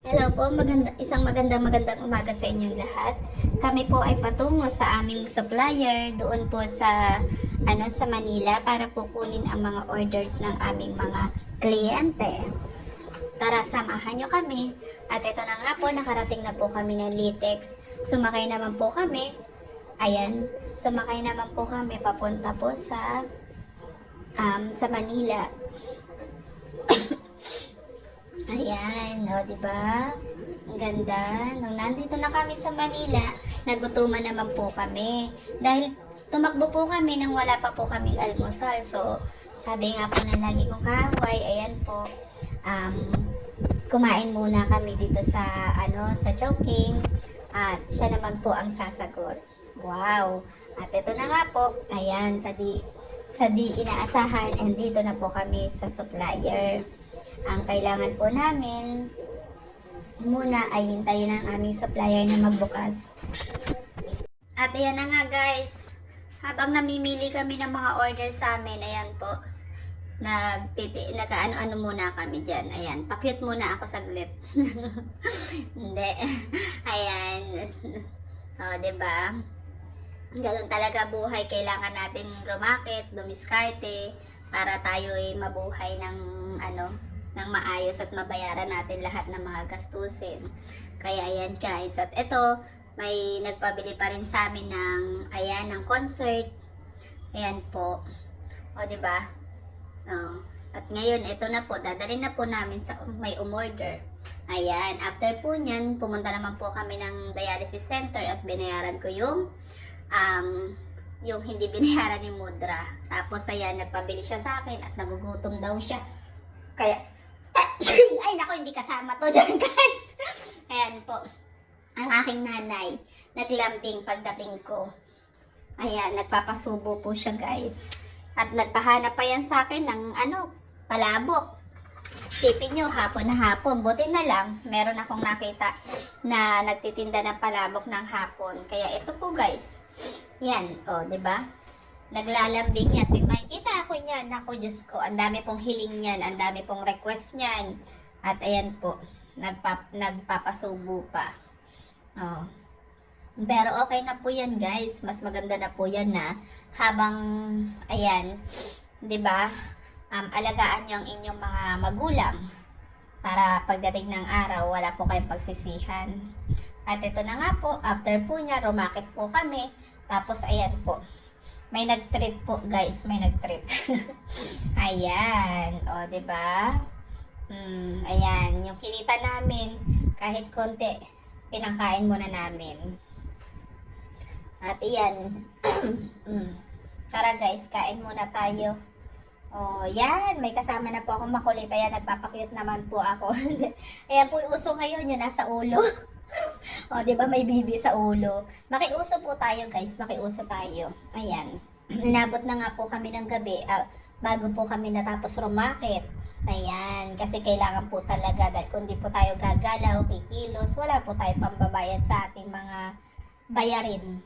Hello po, isang magandang umaga sa inyong lahat. Kami po ay patungo sa aming supplier doon po sa Manila para po kunin ang mga orders ng aming mga kliyente. Tara, samahan nyo kami. At ito na nga po, nakarating na po kami ng Litex. Sumakay naman po kami. Ayan, sumakay naman po kami papunta po sa Manila. Ayan, o, diba? Ang ganda. Nung nandito na kami sa Manila, nagutuman naman po kami. Dahil tumakbo po kami nang wala pa po kaming almusal. So, sabi nga po ng lagi kong kaaway, ayan po, kumain muna kami dito sa Chowking. At siya naman po ang sasagot. Wow! At ito na nga po, ayan, sa di inaasahan, and dito na po kami sa supplier. Ang kailangan po namin muna ay hintayin ang aming supplier na magbukas. At ayan na nga guys, habang namimili kami ng mga order sa amin, ayan po, nag-ano muna kami dyan. Ayan, pakit muna ako saglit. Hindi. Ayan. O, diba? Ganun talaga buhay. Kailangan natin rumakit, dumiskarte, para tayo ay mabuhay ng ng maayos at mabayaran natin lahat ng mga gastusin. Kaya ayan guys, at ito, may nagpabili pa rin sa amin ng concert. Ayan po. O, diba? Oh. At ngayon, ito na po, dadalhin na po namin sa may umorder. Ayan, after po nyan, pumunta naman po kami ng dialysis center at binayaran ko yung hindi binayaran ni Mudra. Tapos ayan, nagpabili siya sa akin at nagugutom daw siya. Kaya, ay nako, hindi kasama to dyan guys. Ayan po, ang aking nanay, naglambing pagdating ko. Ayan, nagpapasubo po siya guys. At nagpahanap pa yan sa akin ng palabok. Sipin nyo, hapon na hapon. Buti na lang, meron akong nakita na nagtitinda ng palabok ng hapon. Kaya ito po guys. Yan, o, diba? Naglalambing yan. May makikita ako niyan. Naku, Diyos ko, ang dami pong hiling niyan. Ang dami pong request niyan. At ayan po, nagpapasubo pa. O. Pero okay na po yan guys. Mas maganda na po yan na habang, ayan, diba? Alagaan nyo ang inyong mga magulang para pagdating ng araw, wala po kayong pagsisihan. At ito na nga po, after po niya, rumakit po kami. Tapos, ayan po, may nag-treat po, guys, may nag-treat. Ayan, o, diba? Ayan, yung kinita namin, kahit konti, pinangkain muna namin. At iyan, tara guys, kain muna tayo. Oh, yan. May kasama na po akong makulit. Ayan, nagpapakyut naman po ako. Ayan po, yung uso ngayon, yun nasa ulo. O, diba may bibi sa ulo. Makiuso po tayo, guys. Makiuso tayo. Ayan. Inabot na nga po kami ng gabi. Bago po kami natapos rumakit. Ayan. Kasi kailangan po talaga. Dahil kung di po tayo gagalaw, kikilos, wala po tayo pambabayad sa ating mga bayarin.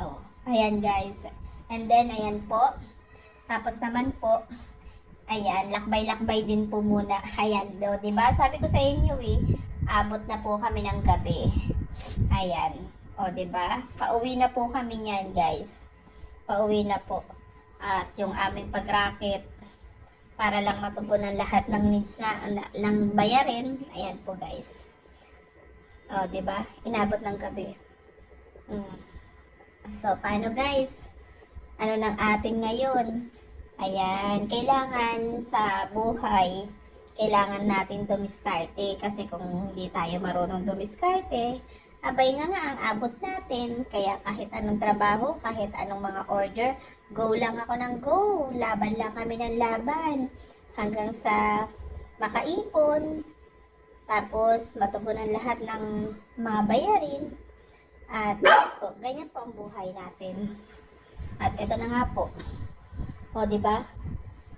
Oh, ayan, guys. And then, ayan po. Tapos naman po, ayan, lakbay-lakbay din po muna. Ayan, diba? Sabi ko sa inyo abot na po kami ng gabi. Ayan, o diba? Pauwi na po kami niyan, guys. Pauwi na po. At yung aming pag-racket, para lang matugunan lahat ng needs ng bayarin. Ayan po, guys. O, diba? Inabot ng gabi. So, paano, guys? Ano ng ating ngayon? Ayan, kailangan sa buhay, kailangan natin dumiskarte. Kasi kung hindi tayo marunong dumiskarte, abay nga ang abot natin. Kaya kahit anong trabaho, kahit anong mga order, go lang ako ng go. Laban lang kami ng laban. Hanggang sa makaipon. Tapos matugunan lahat ng mga bayarin. At ganyan po ang buhay natin. At ito na nga po. O, diba?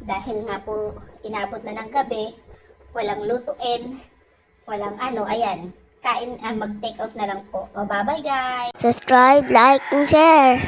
Dahil nga po, inabot na ng gabi, walang lutuin, walang ayan. Mag-take out na lang po. O, bye-bye guys! Subscribe, like, and share.